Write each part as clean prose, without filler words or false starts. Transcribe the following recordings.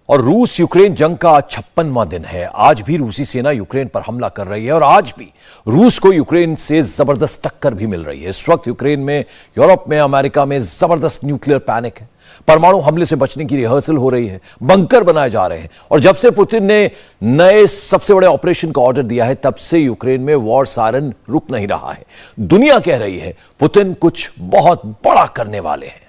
और रूस यूक्रेन जंग का 56वां दिन है। आज भी रूसी सेना यूक्रेन पर हमला कर रही है और आज भी रूस को यूक्रेन से जबरदस्त टक्कर भी मिल रही है। इस वक्त यूक्रेन में, यूरोप में, अमेरिका में जबरदस्त न्यूक्लियर पैनिक है। परमाणु हमले से बचने की रिहर्सल हो रही है, बंकर बनाए जा रहे हैं और जब से पुतिन ने नए सबसे बड़े ऑपरेशन का ऑर्डर दिया है तब से यूक्रेन में वॉर सायरन रुक नहीं रहा है। दुनिया कह रही है पुतिन कुछ बहुत बड़ा करने वाले हैं।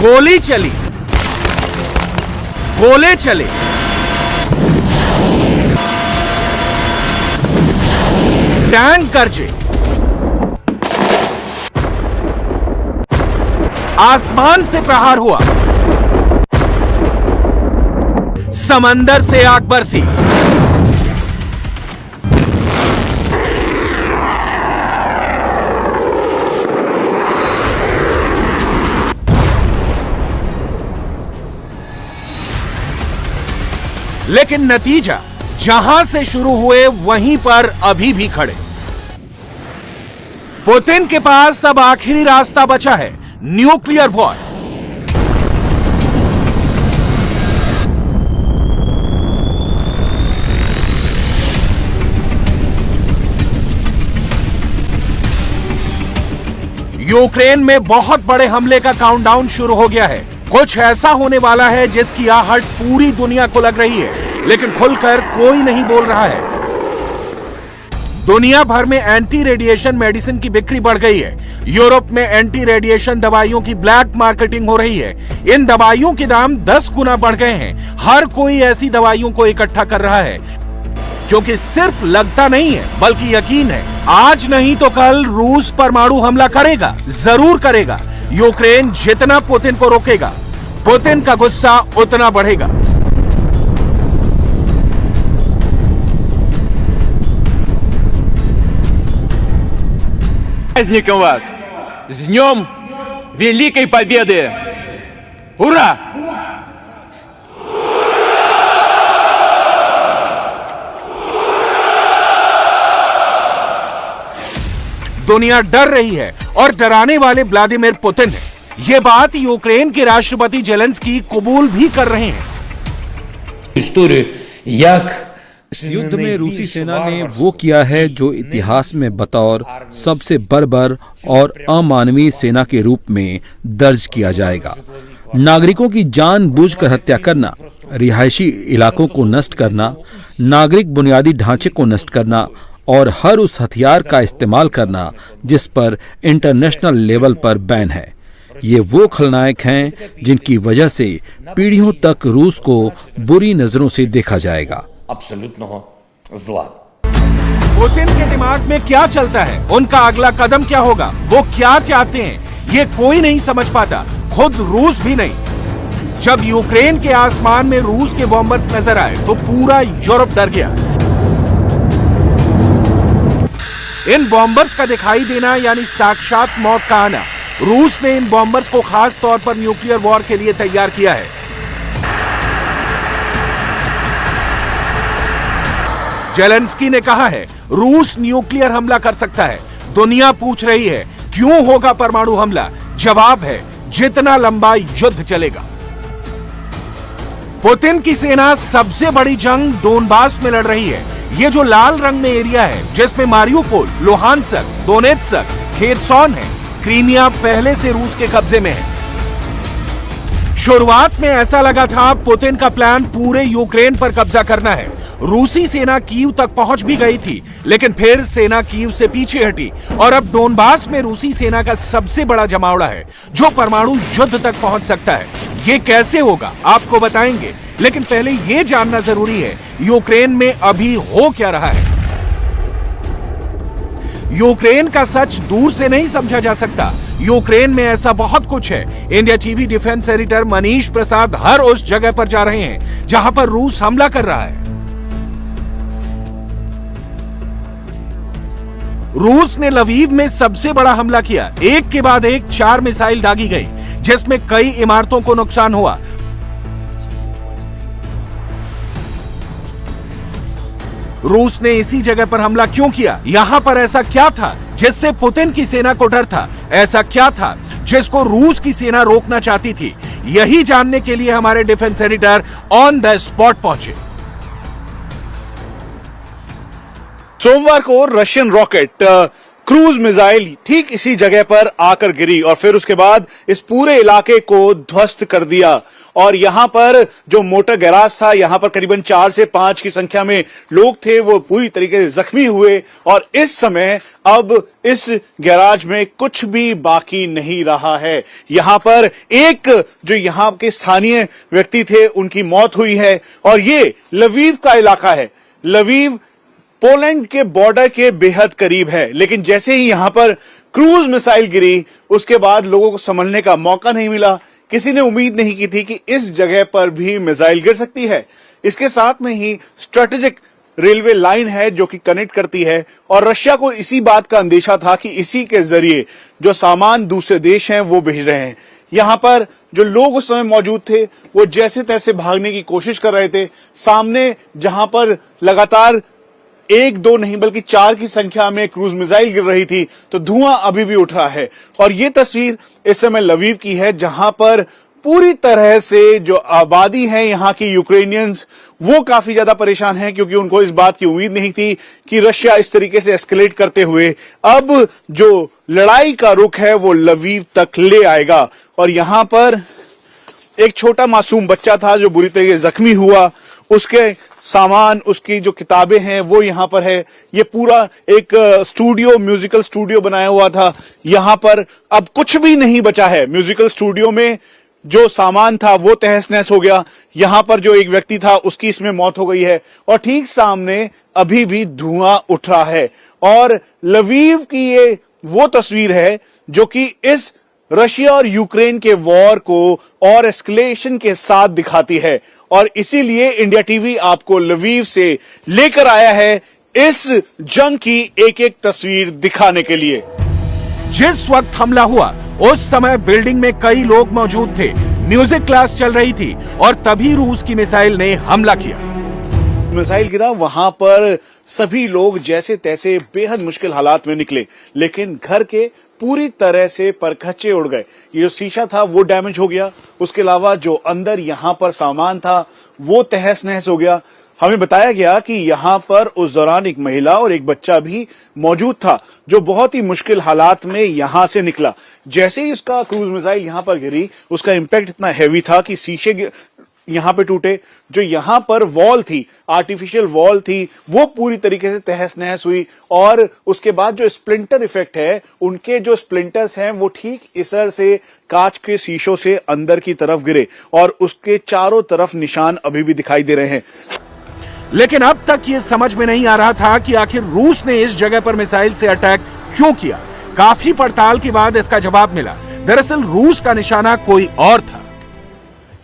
गोली चली, गोले चले, टैंक गरजे, आसमान से प्रहार हुआ, समंदर से आग बरसी, लेकिन नतीजा जहां से शुरू हुए वहीं पर अभी भी खड़े। पुतिन के पास अब आखिरी रास्ता बचा है, न्यूक्लियर वॉर। यूक्रेन में बहुत बड़े हमले का काउंटडाउन शुरू हो गया है। कुछ ऐसा होने वाला है जिसकी आहट पूरी दुनिया को लग रही है, लेकिन खुलकर कोई नहीं बोल रहा है। दुनिया भर में एंटी रेडिएशन मेडिसिन की बिक्री बढ़ गई है। यूरोप में एंटी रेडिएशन दवाइयों की ब्लैक मार्केटिंग हो रही है। इन दवाइयों के दाम 10 गुना बढ़ गए हैं। हर कोई ऐसी दवाइयों को इकट्ठा कर रहा है क्योंकि सिर्फ लगता नहीं है बल्कि यकीन है, आज नहीं तो कल रूस परमाणु हमला करेगा, जरूर करेगा। यूक्रेन जितना पुतिन को रोकेगा, पुतिन का गुस्सा उतना बढ़ेगा। Праздником вас! С Днем Великой Победы! Ура! दुनिया डर रही है और डराने वाले व्लादिमीर पुतिन है। यह बात यूक्रेन के राष्ट्रपति जेलेंस्की कबूल भी कर रहे हैं। इस युद्ध में रूसी सेना ने वो किया है जो इतिहास में बतौर सबसे बर्बर और अमानवीय सेना के रूप में दर्ज किया जाएगा। नागरिकों की जानबूझकर हत्या करना, रिहायशी इलाकों को नष्ट करना, नागरिक बुनियादी ढांचे को नष्ट करना और हर उस हथियार का इस्तेमाल करना जिस पर इंटरनेशनल लेवल पर बैन है। ये वो खलनायक हैं जिनकी वजह से पीढ़ियों तक रूस को बुरी नजरों से देखा जाएगा। पुतिन के दिमाग में क्या चलता है, उनका अगला कदम क्या होगा, वो क्या चाहते हैं, ये कोई नहीं समझ पाता, खुद रूस भी नहीं। जब यूक्रेन के आसमान में रूस के बॉम्बर्स नजर आए तो पूरा यूरोप डर गया। इन बॉम्बर्स का दिखाई देना यानी साक्षात मौत का आना। रूस ने इन बॉम्बर्स को खास तौर पर न्यूक्लियर वॉर के लिए तैयार किया है। जेलेंस्की ने कहा है रूस न्यूक्लियर हमला कर सकता है। दुनिया पूछ रही है क्यों होगा परमाणु हमला? जवाब है जितना लंबा युद्ध चलेगा। पुतिन की सेना सबसे बड़ी जंग डोनबास में लड़ रही है। ये जो लाल रंग में एरिया है जिसमें मारियुपोल, लुहानस्क, दोनेत्स्क, खेरसॉन है, क्रीमिया पहले से रूस के कब्जे में है। शुरुआत में ऐसा लगा था पुतिन का प्लान पूरे यूक्रेन पर कब्जा करना है। रूसी सेना कीव तक पहुंच भी गई थी, लेकिन फिर सेना कीव से पीछे हटी और अब डोनबास में रूसी सेना का सबसे बड़ा जमावड़ा है जो परमाणु युद्ध तक पहुंच सकता है। ये कैसे होगा आपको बताएंगे, लेकिन पहले यह जानना जरूरी है यूक्रेन में अभी हो क्या रहा है। यूक्रेन का सच दूर से नहीं समझा जा सकता। यूक्रेन में ऐसा बहुत कुछ है। India TV defence editor Manish Prasad हर उस जगह पर जा रहे हैं जहां पर रूस हमला कर रहा है। रूस ने लवीव में सबसे बड़ा हमला किया। एक के बाद एक 4 मिसाइल दागी गई, जिसमें कई इमारतों को नुकसान हुआ। रूस ने इसी जगह पर हमला क्यों किया? यहां पर ऐसा क्या था जिससे पुतिन की सेना को डर था? ऐसा क्या था जिसको रूस की सेना रोकना चाहती थी? यही जानने के लिए हमारे defence editor on the spot पहुंचे। सोमवार को रशियन रॉकेट क्रूज मिसाइल ठीक इसी जगह पर आकर गिरी और फिर उसके बाद इस पूरे इलाके को ध्वस्त कर दिया। और यहां पर जो मोटर गैराज था, यहां पर करीबन 4 से 5 की संख्या में लोग थे, वो पूरी तरीके से जख्मी हुए। और इस समय अब इस गैराज में कुछ भी बाकी नहीं रहा है। यहां पर एक जो यहां के स्थानीय व्यक्ति थे, उनकी मौत हुई है। और ये लवीव का इलाका है। लवीव पोलैंड के बॉर्डर के बेहद करीब है, लेकिन जैसे ही यहां पर क्रूज मिसाइल गिरी, उसके बाद लोगों को संभलने का मौका नहीं मिला। किसी ने उम्मीद नहीं की थी कि इस जगह पर भी मिसाइल गिर सकती है। इसके साथ में ही स्ट्रेटेजिक रेलवे लाइन है जो कि कनेक्ट करती है, और रशिया को इसी बात का अंदेशा था कि इसी के जरिए जो सामान दूसरे देश हैं वो भेज रहे हैं। यहां पर जो लोग उस समय मौजूद थे, वो जैसे तैसे भागने की कोशिश कर रहे थे। सामने जहां पर लगातार 1, 2 नहीं बल्कि 4 की संख्या में क्रूज मिसाइल गिर रही थी, तो धुआं अभी भी उठ रहा है। और ये तस्वीर इस समय लवीव की है, जहां पर पूरी तरह से जो आबादी है यहाँ की यूक्रेनियंस, वो काफी ज्यादा परेशान हैं, क्योंकि उनको इस बात की उम्मीद नहीं थी कि रशिया इस तरीके से एस्केलेट करते हुए अब जो लड़ाई का रुख है वो लवीव तक ले आएगा। और यहां पर एक छोटा मासूम बच्चा था जो बुरी तरीके से जख्मी हुआ। उसके सामान, उसकी जो किताबें हैं वो यहां पर है। ये पूरा एक स्टूडियो, म्यूजिकल स्टूडियो बनाया हुआ था। यहां पर अब कुछ भी नहीं बचा है। म्यूजिकल स्टूडियो में जो सामान था वो तहस नहस हो गया। यहां पर जो एक व्यक्ति था उसकी इसमें मौत हो गई है। और ठीक सामने अभी भी धुआं उठ रहा है। और लवीव की ये वो तस्वीर है जो कि इस रशिया और यूक्रेन के वॉर को और एस्केलेशन के साथ दिखाती है। और इसीलिए इंडिया टीवी आपको लवीव से लेकर आया है इस जंग की एक एक तस्वीर दिखाने के लिए। जिस वक्त हमला हुआ उस समय बिल्डिंग में कई लोग मौजूद थे। म्यूजिक क्लास चल रही थी और तभी रूस की मिसाइल ने हमला किया। मिसाइल गिरा, वहां पर सभी लोग जैसे तैसे बेहद मुश्किल हालात में निकले, लेकिन घर के पूरी तरह से परखच्चे उड़ गए। ये जो शीशा था वो डैमेज हो गया। उसके अलावा जो अंदर यहां पर सामान था वो तहस नहस हो गया। हमें बताया गया कि यहां पर उस दौरान एक महिला और एक बच्चा भी मौजूद था जो बहुत ही मुश्किल हालात में यहां से निकला। जैसे ही उसका क्रूज मिसाइल यहां पर गिरी, उसका इंपैक्ट इतना हैवी था कि शीशे यहां पे टूटे। जो यहां पर वॉल थी, आर्टिफिशियल वॉल थी, वो पूरी तरीके से तहस नहस हुई। और उसके बाद जो स्प्लिंटर इफेक्ट है, उनके जो स्प्लिंटर्स हैं वो ठीक इसर से कांच के शीशों से अंदर की तरफ गिरे और उसके चारों तरफ निशान अभी भी दिखाई दे रहे हैं। लेकिन अब तक ये समझ में नहीं आ रहा था कि आखिर रूस ने इस जगह पर मिसाइल से अटैक क्यों किया। काफी पड़ताल के बाद इसका जवाब मिला। दरअसल रूस का निशाना कोई और था।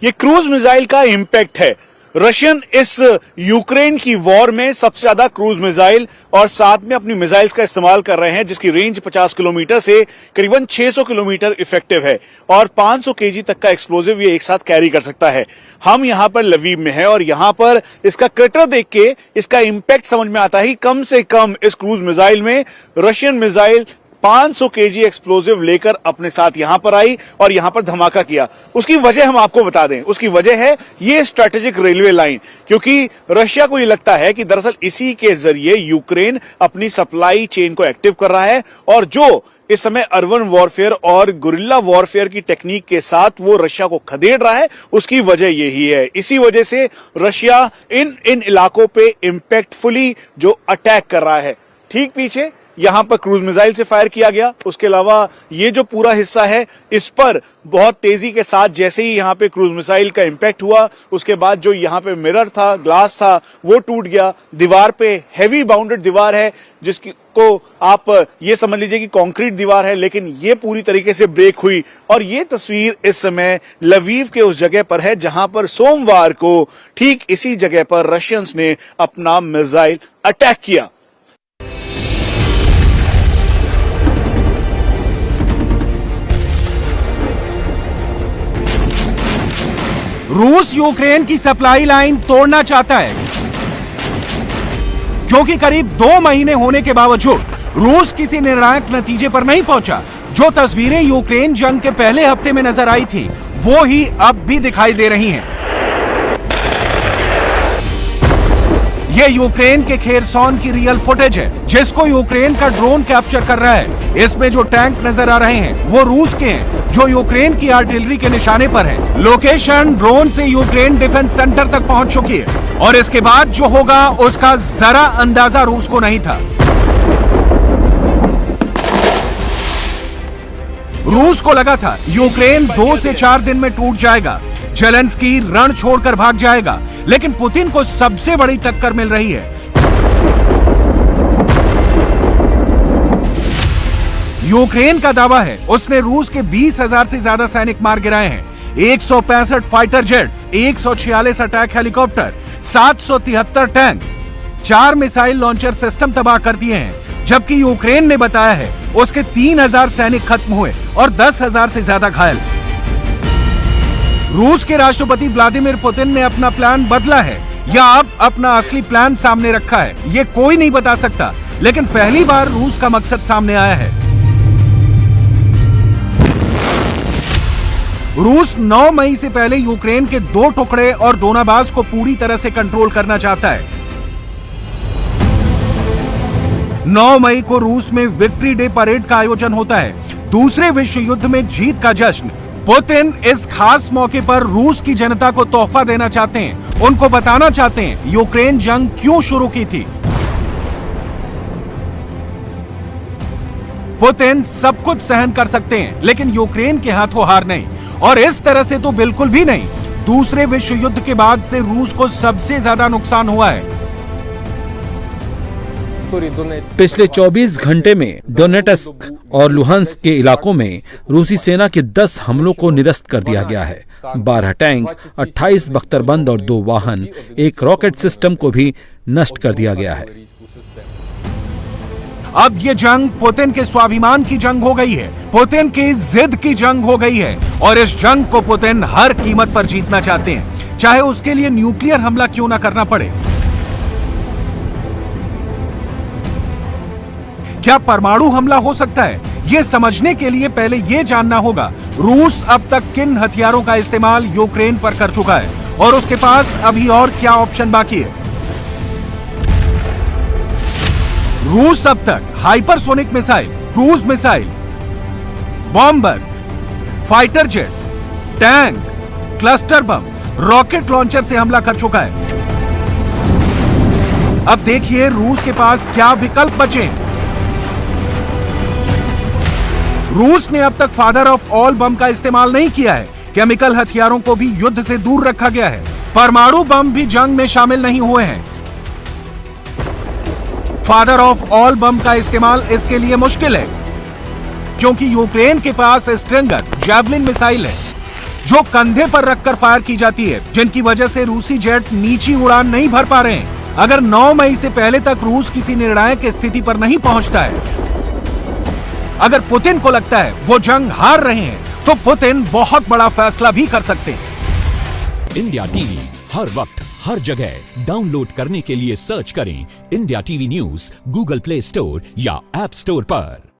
ये क्रूज मिसाइल का इंपैक्ट है। रशियन इस यूक्रेन की वॉर में सबसे ज्यादा क्रूज मिसाइल और साथ में अपनी मिसाइल्स का इस्तेमाल कर रहे हैं, जिसकी रेंज 50 किलोमीटर से करीबन 600 किलोमीटर इफेक्टिव है और 500 केजी तक का एक्सप्लोजिव ये एक साथ कैरी कर सकता है। हम यहां पर लवीव में हैं और यहां पर इसका कटर देख के इसका इंपैक्ट समझ में आता है। कम से कम इस क्रूज मिसाइल में रशियन मिसाइल 500 केजी एक्सप्लोजिव लेकर अपने साथ यहां पर आई और यहां पर धमाका किया। उसकी वजह हम आपको बता दें, उसकी वजह है ये स्ट्रेटेजिक रेलवे लाइन, क्योंकि रशिया को ये लगता है कि दरअसल इसी के जरिए यूक्रेन अपनी सप्लाई चेन को एक्टिव कर रहा है और जो इस समय अर्बन वॉरफेयर और गुरिल्ला वॉरफेयर की टेक्निक के साथ वो रशिया को खदेड़ रहा है, उसकी वजह यही है। इसी वजह से रशिया इन इलाकों पे इंपैक्टफुली जो अटैक कर रहा है। ठीक पीछे यहां पर क्रूज मिसाइल से फायर किया गया। उसके अलावा ये जो पूरा हिस्सा है, इस पर बहुत तेजी के साथ जैसे ही यहां पे क्रूज मिसाइल का इंपैक्ट हुआ, उसके बाद जो यहां पे मिरर था, ग्लास था, वो टूट गया। दीवार पे हैवी बाउंडेड दीवार है जिसकी को आप ये समझ लीजिए कि कंक्रीट दीवार है, लेकिन ये पूरी तरीके से ब्रेक हुई और ये तस्वीर इस समय लवीव के उस जगह पर है जहां पर सोमवार को ठीक इसी जगह पर रशियंस ने अपना मिसाइल अटैक किया। रूस यूक्रेन की सप्लाई लाइन तोड़ना चाहता है क्योंकि करीब 2 महीने होने के बावजूद रूस किसी निर्णायक नतीजे पर नहीं पहुंचा। जो तस्वीरें यूक्रेन जंग के पहले हफ्ते में नजर आई थी वो ही अब भी दिखाई दे रही हैं। ये यूक्रेन के खेरसॉन की रियल फुटेज है जिसको यूक्रेन का ड्रोन कैप्चर कर रहा है। इसमें जो टैंक नजर आ रहे हैं वो रूस के हैं जो यूक्रेन की आर्टिलरी के निशाने पर हैं। लोकेशन ड्रोन से यूक्रेन डिफेंस सेंटर तक पहुंच चुकी है और इसके बाद जो होगा उसका जरा अंदाजा रूस को नहीं था। रूस को लगा था यूक्रेन 2 से 4 दिन में टूट जाएगा, जेलेंस्की रण छोड़कर भाग जाएगा, लेकिन पुतिन को सबसे बड़ी टक्कर मिल रही है। यूक्रेन का दावा है उसने रूस के 20,000 से ज्यादा सैनिक मार गिराए हैं। 165 fighter jets, 146 attack helicopter, 773 tank, 4 missile launcher system तबाह कर दिए हैं, जबकि यूक्रेन ने बताया है उसके 3,000 सैनिक खत्म हुए और 10,000 से ज्यादा घायल। रूस के राष्ट्रपति व्लादिमीर पुतिन ने अपना प्लान बदला है या अब अपना असली प्लान सामने रखा है, ये कोई नहीं बता सकता, लेकिन पहली बार रूस का मकसद सामने आया है। रूस 9 मई से पहले यूक्रेन के 2 टुकड़े और दोनाबास को पूरी तरह से कंट्रोल करना चाहता है। 9 मई को रूस में विक्ट्री डे परेड का आयोजन होता है, दूसरे विश्व युद्ध में जीत का जश्न। पुतिन इस खास मौके पर रूस की जनता को तोहफा देना चाहते हैं, उनको बताना चाहते हैं यूक्रेन जंग क्यों शुरू की थी। पुतिन सब कुछ सहन कर सकते हैं लेकिन यूक्रेन के हाथों हार नहीं, और इस तरह से तो बिल्कुल भी नहीं। दूसरे विश्व युद्ध के बाद से रूस को सबसे ज्यादा नुकसान हुआ है। पिछले 24 घंटे में डोनेट्स्क और लुहांस्क के इलाकों में रूसी सेना के 10 हमलों को निरस्त कर दिया गया है। 12 टैंक, 28 बख्तरबंद और 2 वाहन, एक रॉकेट सिस्टम को भी नष्ट कर दिया गया है। अब ये जंग पुतिन के स्वाभिमान की जंग हो गई है, पुतिन की जिद की जंग हो गई है, और इस जंग को पुतिन हर कीमत पर जीतना चाहते हैं, चाहे उसके लिए न्यूक्लियर हमला क्यों ना करना पड़े। क्या परमाणु हमला हो सकता है? यह समझने के लिए पहले यह जानना होगा रूस अब तक किन हथियारों का इस्तेमाल यूक्रेन पर कर चुका है और उसके पास अभी और क्या ऑप्शन बाकी है। रूस अब तक hypersonic missile, cruise missile, bombers, fighter jet, tank, cluster bomb, rocket launcher से हमला कर चुका है। अब देखिए रूस के पास क्या विकल्प बचे हैं। रूस ने अब तक फादर ऑफ ऑल बम का इस्तेमाल नहीं किया है, केमिकल हथियारों को भी युद्ध से दूर रखा गया है, परमाणु बम भी जंग में शामिल नहीं हुए हैं। फादर ऑफ ऑल बम का इस्तेमाल इसके लिए मुश्किल है क्योंकि यूक्रेन के पास स्ट्रिंगर जैवलिन मिसाइल है जो कंधे पर रखकर फायर की जाती है, जिनकी वजह से रूसी जेट नीची उड़ान नहीं भर पा रहे हैं। अगर 9 मई से पहले तक रूस किसी निर्णायक स्थिति पर नहीं पहुंचता है, अगर पुतिन को लगता है वो जंग हार रहे हैं, तो पुतिन बहुत बड़ा फैसला भी कर सकते हैं। इंडिया टीवी हर वक्त हर जगह डाउनलोड करने के लिए सर्च करें India TV news Google play store या ऐप स्टोर पर।